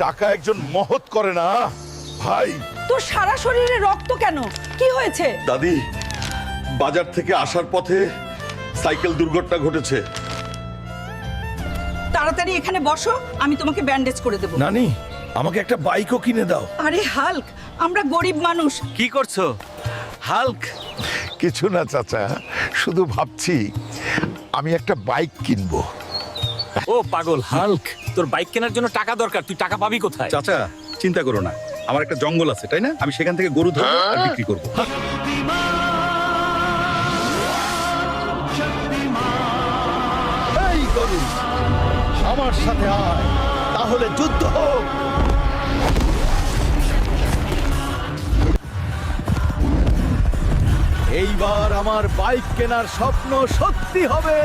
টাকা একজন মহৎ করে না ভাই। তোর সারা শরীরে রক্ত কেন? কি হয়েছে? দাদি, বাজার থেকে আসার পথে সাইকেল দুর্ঘটনা ঘটেছে। তাড়াতাড়ি এখানে বসো, আমি তোমাকে ব্যান্ডেজ করে দেব। নানি, আমাকে একটা বাইকও কিনে দাও। আরে হাল্ক, আমরা গরিব মানুষ। কি করছো হাল্ক? কিছু না চাচা, শুধু ভাবছি আমি একটা বাইক কিনবো। ও পাগল হাল্ক, তোর বাইক কেনার জন্য টাকা দরকার, তুই টাকা পাবি কোথায়? চাচা চিন্তা করো না, আমার একটা জঙ্গল আছে তাই না, আমি সেখান থেকে গরু ধরবো আর বিক্রি করবো। এই গরু, আমার সাথে আয়, তাহলে যুদ্ধ হোক। এইবার আমার বাইক কেনার স্বপ্ন সত্যি হবে।